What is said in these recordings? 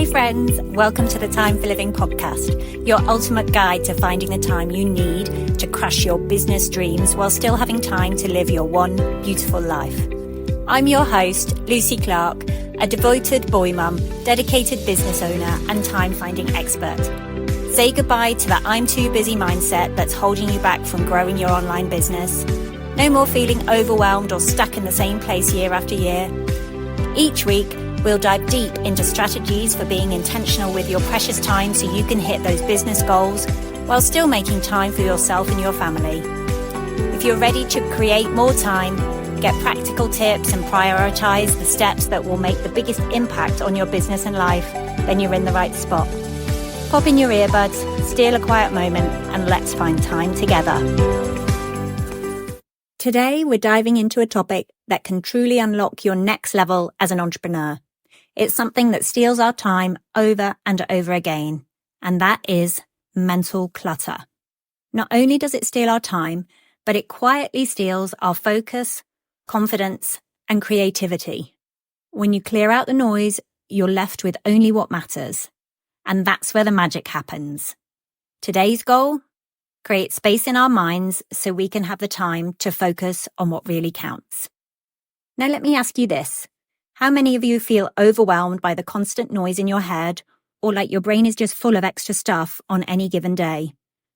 friends, welcome to the Time for Living podcast, your ultimate guide to finding the time you need to crush your business dreams while still having time to live your one beautiful life. I'm your host, Lucy Clark, a devoted boy mum, dedicated business owner and time-finding expert. Say goodbye to the I'm too busy mindset that's holding you back from growing your online business. No more feeling overwhelmed or stuck in the same place year after year. Each week, we'll dive deep into strategies for being intentional with your precious time so you can hit those business goals while still making time for yourself and your family. If you're ready to create more time, get practical tips and prioritize the steps that will make the biggest impact on your business and life, then you're in the right spot. Pop in your earbuds, steal a quiet moment, and let's find time together. Today, we're diving into a topic that can truly unlock your next level as an entrepreneur. It's something that steals our time over and over again, and that is mental clutter. Not only does it steal our time, but it quietly steals our focus, confidence, and creativity. When you clear out the noise, you're left with only what matters, and that's where the magic happens. Today's goal? Create space in our minds so we can have the time to focus on what really counts. Now let me ask you this. How many of you feel overwhelmed by the constant noise in your head, or like your brain is just full of extra stuff on any given day?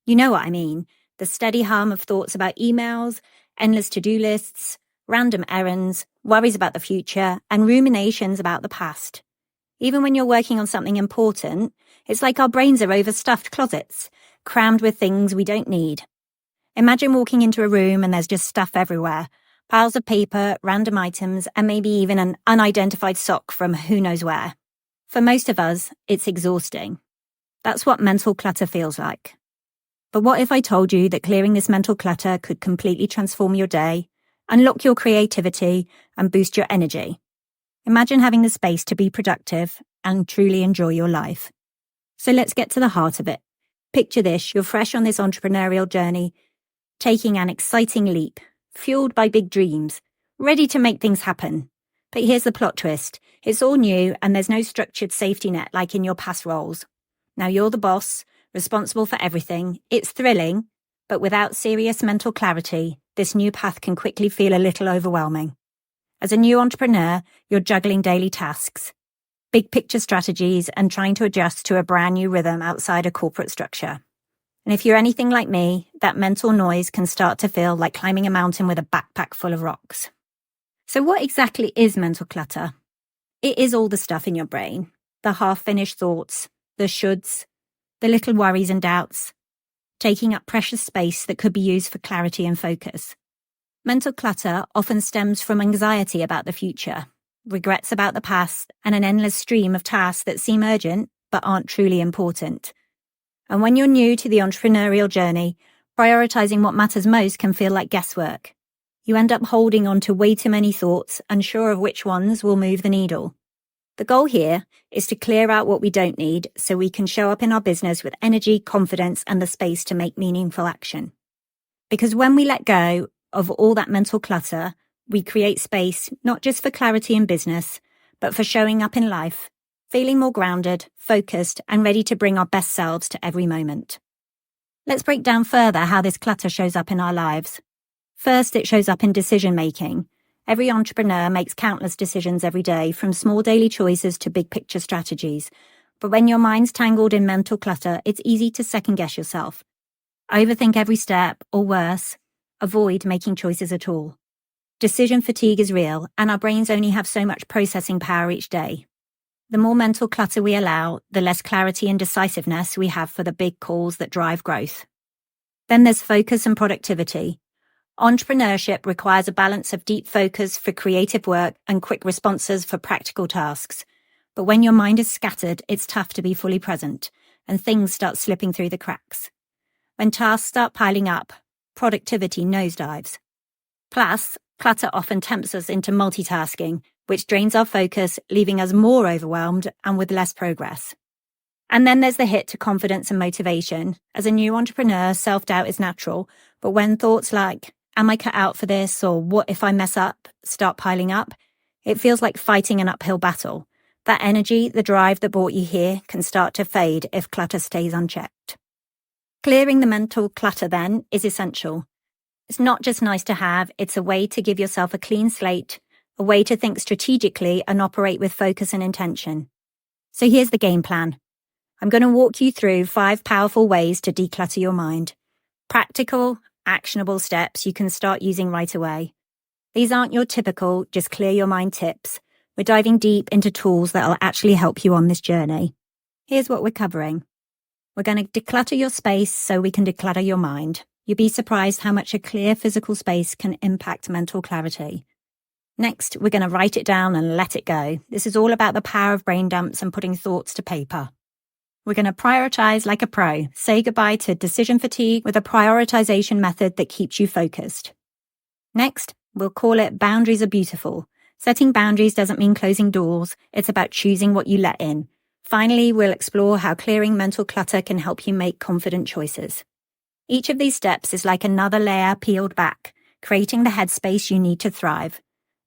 You know what I mean. The steady hum of thoughts about emails, endless to-do lists, random errands, worries about the future, and ruminations about the past. Even when you're working on something important, it's like our brains are overstuffed closets, crammed with things we don't need. Imagine walking into a room and there's just stuff everywhere. Piles of paper, random items, and maybe even an unidentified sock from who knows where. For most of us, it's exhausting. That's what mental clutter feels like. But what if I told you that clearing this mental clutter could completely transform your day, unlock your creativity, and boost your energy? Imagine having the space to be productive and truly enjoy your life. So let's get to the heart of it. Picture this, you're fresh on this entrepreneurial journey, taking an exciting leap, fueled by big dreams, ready to make things happen. But here's the plot twist. It's all new and there's no structured safety net like in your past roles. Now you're the boss, responsible for everything. It's thrilling, but without serious mental clarity, this new path can quickly feel a little overwhelming. As a new entrepreneur, you're juggling daily tasks, big picture strategies, and trying to adjust to a brand new rhythm outside a corporate structure. And if you're anything like me, that mental noise can start to feel like climbing a mountain with a backpack full of rocks. So what exactly is mental clutter? It is all the stuff in your brain, the half-finished thoughts, the shoulds, the little worries and doubts, taking up precious space that could be used for clarity and focus. Mental clutter often stems from anxiety about the future, regrets about the past, and an endless stream of tasks that seem urgent but aren't truly important. And when you're new to the entrepreneurial journey, prioritizing what matters most can feel like guesswork. You end up holding on to way too many thoughts, unsure of which ones will move the needle. The goal here is to clear out what we don't need so we can show up in our business with energy, confidence, and the space to make meaningful action. Because when we let go of all that mental clutter, we create space not just for clarity in business, but for showing up in life, feeling more grounded, focused, and ready to bring our best selves to every moment. Let's break down further how this clutter shows up in our lives. First, it shows up in decision-making. Every entrepreneur makes countless decisions every day, from small daily choices to big picture strategies. But when your mind's tangled in mental clutter, it's easy to second-guess yourself. Overthink every step, or worse, avoid making choices at all. Decision fatigue is real, and our brains only have so much processing power each day. The more mental clutter we allow, the less clarity and decisiveness we have for the big calls that drive growth. Then there's focus and productivity. Entrepreneurship requires a balance of deep focus for creative work and quick responses for practical tasks. But when your mind is scattered, it's tough to be fully present, and things start slipping through the cracks. When tasks start piling up, productivity nosedives. Plus, clutter often tempts us into multitasking, which drains our focus, leaving us more overwhelmed and with less progress. And then there's the hit to confidence and motivation. As a new entrepreneur, self-doubt is natural, but when thoughts like, am I cut out for this, or what if I mess up, start piling up, it feels like fighting an uphill battle. That energy, the drive that brought you here, can start to fade if clutter stays unchecked. Clearing the mental clutter, then, is essential. It's not just nice to have, it's a way to give yourself a clean slate, a way to think strategically and operate with focus and intention. So here's the game plan. I'm going to walk you through 5 powerful ways to declutter your mind. Practical, actionable steps you can start using right away. These aren't your typical just clear your mind tips. We're diving deep into tools that will actually help you on this journey. Here's what we're covering. We're going to declutter your space so we can declutter your mind. You'd be surprised how much a clear physical space can impact mental clarity. Next, we're going to write it down and let it go. This is all about the power of brain dumps and putting thoughts to paper. We're going to prioritize like a pro. Say goodbye to decision fatigue with a prioritization method that keeps you focused. Next, we'll call it Boundaries Are Beautiful. Setting boundaries doesn't mean closing doors. It's about choosing what you let in. Finally, we'll explore how clearing mental clutter can help you make confident choices. Each of these steps is like another layer peeled back, creating the headspace you need to thrive.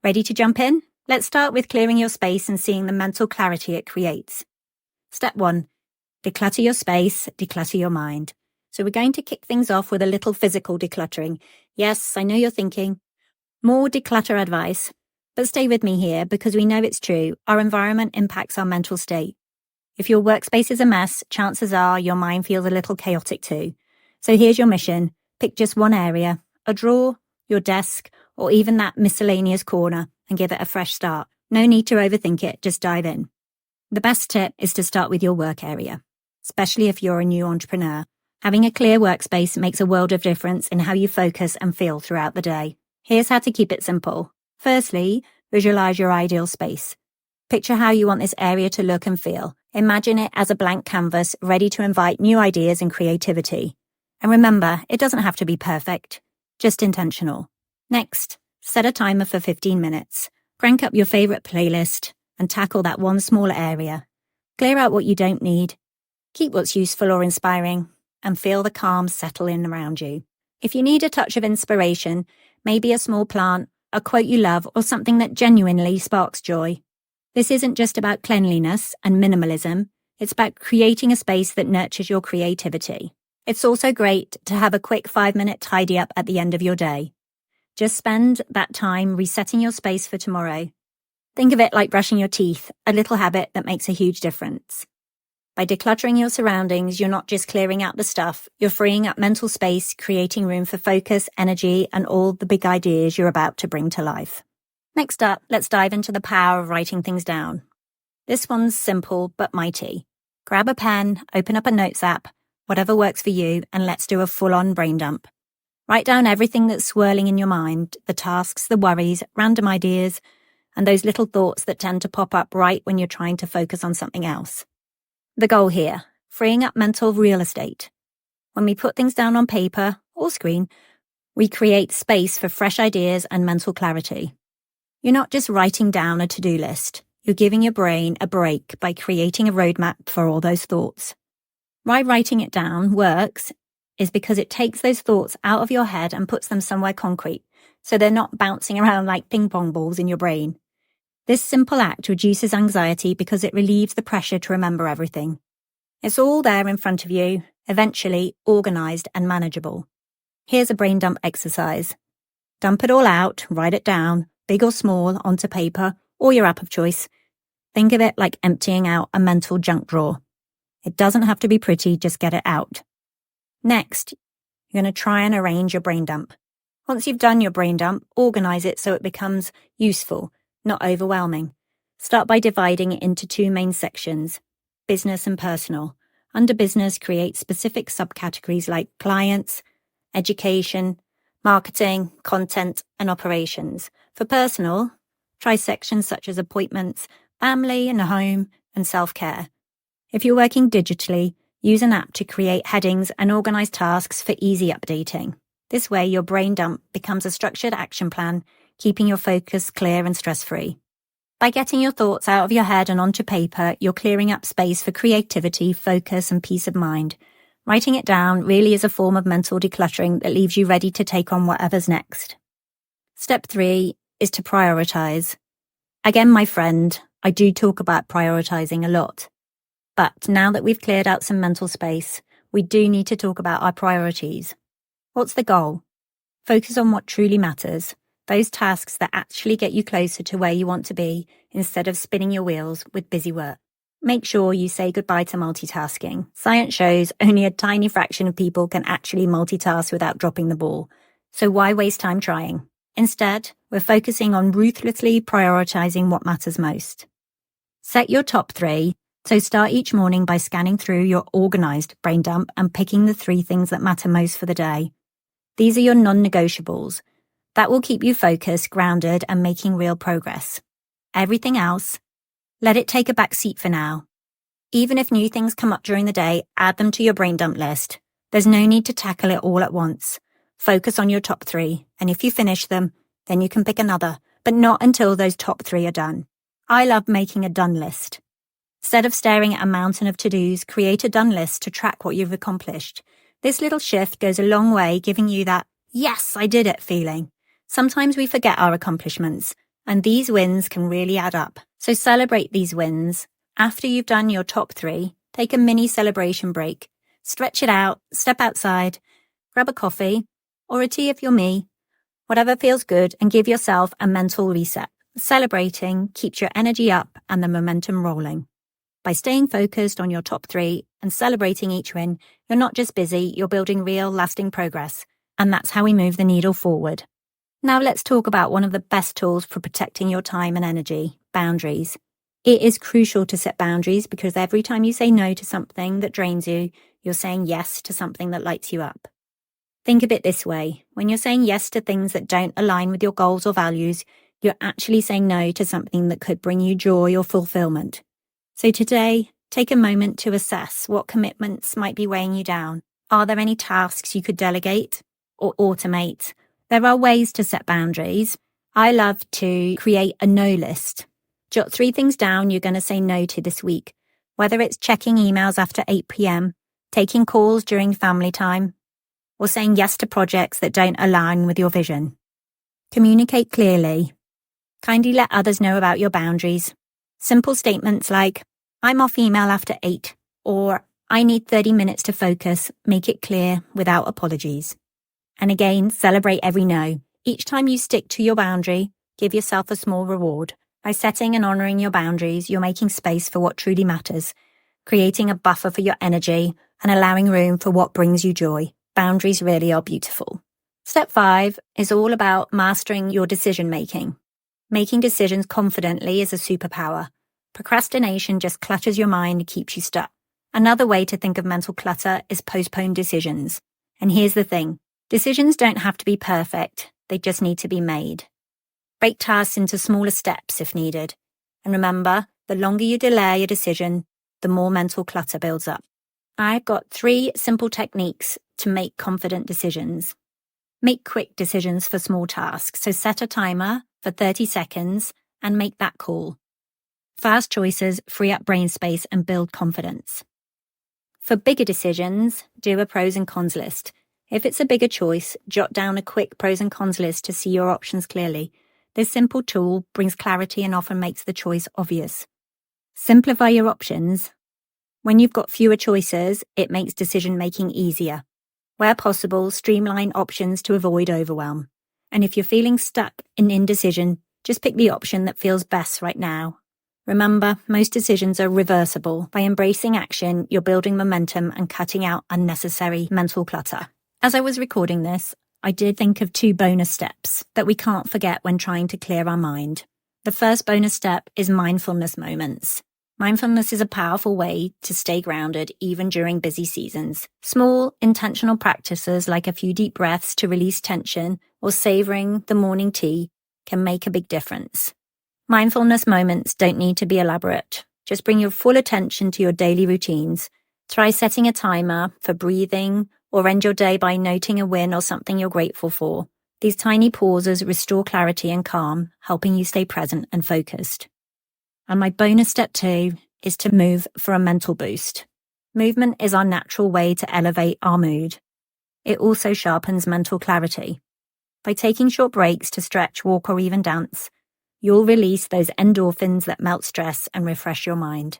Ready to jump in? Let's start with clearing your space and seeing the mental clarity it creates. Step 1. Declutter your space, declutter your mind. So we're going to kick things off with a little physical decluttering. Yes, I know you're thinking, more declutter advice. But stay with me here because we know it's true. Our environment impacts our mental state. If your workspace is a mess, chances are your mind feels a little chaotic too. So here's your mission. Pick just one area, a drawer, your desk, or even that miscellaneous corner, and give it a fresh start. No need to overthink it, just dive in. The best tip is to start with your work area, especially if you're a new entrepreneur. Having a clear workspace makes a world of difference in how you focus and feel throughout the day. Here's how to keep it simple. Firstly, visualize your ideal space. Picture how you want this area to look and feel. Imagine it as a blank canvas ready to invite new ideas and creativity. And remember, it doesn't have to be perfect, just intentional. Next, set a timer for 15 minutes. Crank up your favorite playlist and tackle that one small area. Clear out what you don't need. Keep what's useful or inspiring and feel the calm settle in around you. If you need a touch of inspiration, maybe a small plant, a quote you love, or something that genuinely sparks joy. This isn't just about cleanliness and minimalism. It's about creating a space that nurtures your creativity. It's also great to have a quick 5-minute tidy up at the end of your day. Just spend that time resetting your space for tomorrow. Think of it like brushing your teeth, a little habit that makes a huge difference. By decluttering your surroundings, you're not just clearing out the stuff, you're freeing up mental space, creating room for focus, energy, and all the big ideas you're about to bring to life. Next up, let's dive into the power of writing things down. This one's simple but mighty. Grab a pen, open up a notes app, whatever works for you, and let's do a full-on brain dump. Write down everything that's swirling in your mind, the tasks, the worries, random ideas, and those little thoughts that tend to pop up right when you're trying to focus on something else. The goal here, freeing up mental real estate. When we put things down on paper or screen, we create space for fresh ideas and mental clarity. You're not just writing down a to-do list. You're giving your brain a break by creating a roadmap for all those thoughts. Why writing it down works is because it takes those thoughts out of your head and puts them somewhere concrete, so they're not bouncing around like ping pong balls in your brain. This simple act reduces anxiety because it relieves the pressure to remember everything. It's all there in front of you, eventually organized and manageable. Here's a brain dump exercise. Dump it all out, write it down, big or small, onto paper or your app of choice. Think of it like emptying out a mental junk drawer. It doesn't have to be pretty, just get it out. Next, you're going to try and arrange your brain dump. Once you've done your brain dump, organize it so it becomes useful, not overwhelming. Start by dividing it into 2 main sections, business and personal. Under business, create specific subcategories like clients, education, marketing, content, and operations. For personal, try sections such as appointments, family and home, and self-care. If you're working digitally, use an app to create headings and organize tasks for easy updating. This way, your brain dump becomes a structured action plan, keeping your focus clear and stress-free. By getting your thoughts out of your head and onto paper, you're clearing up space for creativity, focus, and peace of mind. Writing it down really is a form of mental decluttering that leaves you ready to take on whatever's next. Step 3 is to prioritize. Again, my friend, I do talk about prioritizing a lot. But now that we've cleared out some mental space, we do need to talk about our priorities. What's the goal? Focus on what truly matters, those tasks that actually get you closer to where you want to be instead of spinning your wheels with busy work. Make sure you say goodbye to multitasking. Science shows only a tiny fraction of people can actually multitask without dropping the ball. So why waste time trying? Instead, we're focusing on ruthlessly prioritizing what matters most. Set your top 3. So start each morning by scanning through your organized brain dump and picking the 3 things that matter most for the day. These are your non-negotiables. That will keep you focused, grounded, and making real progress. Everything else, let it take a back seat for now. Even if new things come up during the day, add them to your brain dump list. There's no need to tackle it all at once. Focus on your top 3, and if you finish them, then you can pick another, but not until those top 3 are done. I love making a done list. Instead of staring at a mountain of to-dos, create a done list to track what you've accomplished. This little shift goes a long way, giving you that, yes, I did it feeling. Sometimes we forget our accomplishments, and these wins can really add up. So celebrate these wins. After you've done your top 3, take a mini celebration break. Stretch it out, step outside, grab a coffee, or a tea if you're me. Whatever feels good, and give yourself a mental reset. Celebrating keeps your energy up and the momentum rolling. By staying focused on your top 3 and celebrating each win, you're not just busy, you're building real, lasting progress. And that's how we move the needle forward. Now let's talk about one of the best tools for protecting your time and energy, boundaries. It is crucial to set boundaries because every time you say no to something that drains you, you're saying yes to something that lights you up. Think of it this way. When you're saying yes to things that don't align with your goals or values, you're actually saying no to something that could bring you joy or fulfillment. So today, take a moment to assess what commitments might be weighing you down. Are there any tasks you could delegate or automate? There are ways to set boundaries. I love to create a no list. Jot 3 things down you're going to say no to this week, whether it's checking emails after 8 p.m., taking calls during family time, or saying yes to projects that don't align with your vision. Communicate clearly. Kindly let others know about your boundaries. Simple statements like, I'm off email after 8, or I need 30 minutes to focus, make it clear without apologies. And again, celebrate every no. Each time you stick to your boundary, give yourself a small reward. By setting and honoring your boundaries, you're making space for what truly matters, creating a buffer for your energy, and allowing room for what brings you joy. Boundaries really are beautiful. Step 5 is all about mastering your decision-making. Making decisions confidently is a superpower. Procrastination just clutters your mind and keeps you stuck. Another way to think of mental clutter is postpone decisions. And here's the thing. Decisions don't have to be perfect. They just need to be made. Break tasks into smaller steps if needed. And remember, the longer you delay a decision, the more mental clutter builds up. I've got 3 simple techniques to make confident decisions. Make quick decisions for small tasks. So set a timer for 30 seconds and make that call. Fast choices free up brain space and build confidence. For bigger decisions, do a pros and cons list. If it's a bigger choice, jot down a quick pros and cons list to see your options clearly. This simple tool brings clarity and often makes the choice obvious. Simplify your options. When you've got fewer choices, it makes decision-making easier. Where possible, streamline options to avoid overwhelm. And if you're feeling stuck in indecision, just pick the option that feels best right now. Remember, most decisions are reversible. By embracing action, you're building momentum and cutting out unnecessary mental clutter. As I was recording this, I did think of 2 bonus steps that we can't forget when trying to clear our mind. The first bonus step is mindfulness moments. Mindfulness is a powerful way to stay grounded even during busy seasons. Small, intentional practices like a few deep breaths to release tension or savoring the morning tea can make a big difference. Mindfulness moments don't need to be elaborate. Just bring your full attention to your daily routines. Try setting a timer for breathing or end your day by noting a win or something you're grateful for. These tiny pauses restore clarity and calm, helping you stay present and focused. And my bonus step 2 is to move for a mental boost. Movement is our natural way to elevate our mood. It also sharpens mental clarity. By taking short breaks to stretch, walk, or even dance, You'll release those endorphins that melt stress and refresh your mind.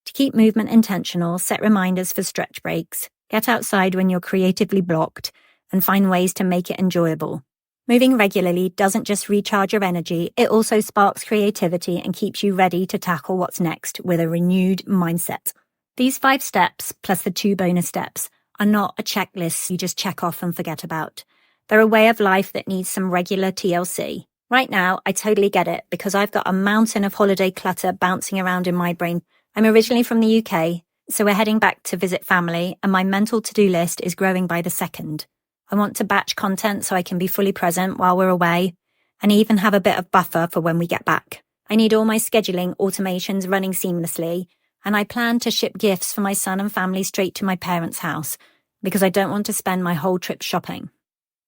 To keep movement intentional, set reminders for stretch breaks, get outside when you're creatively blocked, and find ways to make it enjoyable. Moving regularly doesn't just recharge your energy, it also sparks creativity and keeps you ready to tackle what's next with a renewed mindset. These 5 steps, plus the 2 bonus steps, are not a checklist you just check off and forget about. They're a way of life that needs some regular TLC. Right now, I totally get it because I've got a mountain of holiday clutter bouncing around in my brain. I'm originally from the UK, so we're heading back to visit family, and my mental to-do list is growing by the second. I want to batch content so I can be fully present while we're away, and even have a bit of buffer for when we get back. I need all my scheduling automations running seamlessly, and I plan to ship gifts for my son and family straight to my parents' house, because I don't want to spend my whole trip shopping.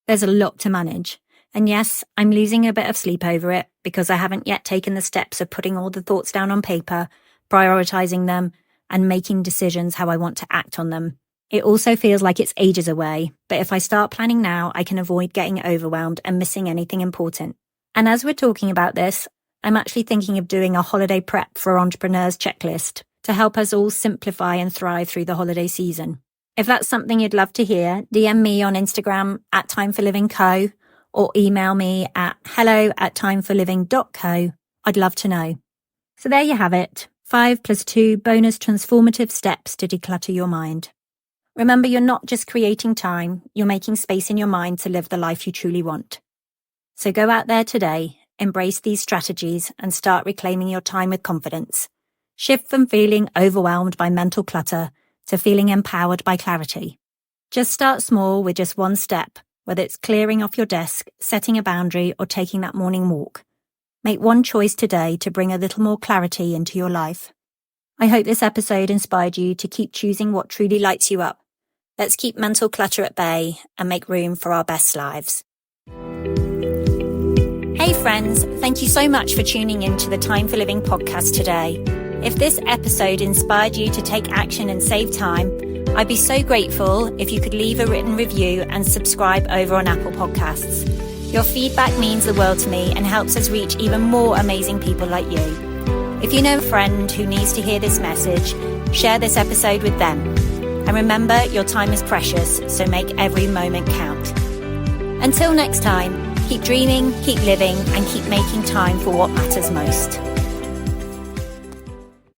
There's a lot to manage. And yes, I'm losing a bit of sleep over it, because I haven't yet taken the steps of putting all the thoughts down on paper, prioritizing them, and making decisions how I want to act on them. It also feels like it's ages away, but if I start planning now, I can avoid getting overwhelmed and missing anything important. And as we're talking about this, I'm actually thinking of doing a holiday prep for entrepreneurs checklist to help us all simplify and thrive through the holiday season. If that's something you'd love to hear, DM me on Instagram at timeforlivingco or email me at hello@timeforliving.co. I'd love to know. So there you have it, 5 + 2 bonus transformative steps to declutter your mind. Remember, you're not just creating time, you're making space in your mind to live the life you truly want. So go out there today, embrace these strategies, and start reclaiming your time with confidence. Shift from feeling overwhelmed by mental clutter to feeling empowered by clarity. Just start small with just one step, whether it's clearing off your desk, setting a boundary, or taking that morning walk. Make one choice today to bring a little more clarity into your life. I hope this episode inspired you to keep choosing what truly lights you up. Let's keep mental clutter at bay and make room for our best lives. Hey friends, thank you so much for tuning in to the Time for Living podcast today. If this episode inspired you to take action and save time, I'd be so grateful if you could leave a written review and subscribe over on Apple Podcasts. Your feedback means the world to me and helps us reach even more amazing people like you. If you know a friend who needs to hear this message, share this episode with them. And remember, your time is precious, so make every moment count. Until next time, keep dreaming, keep living, and keep making time for what matters most.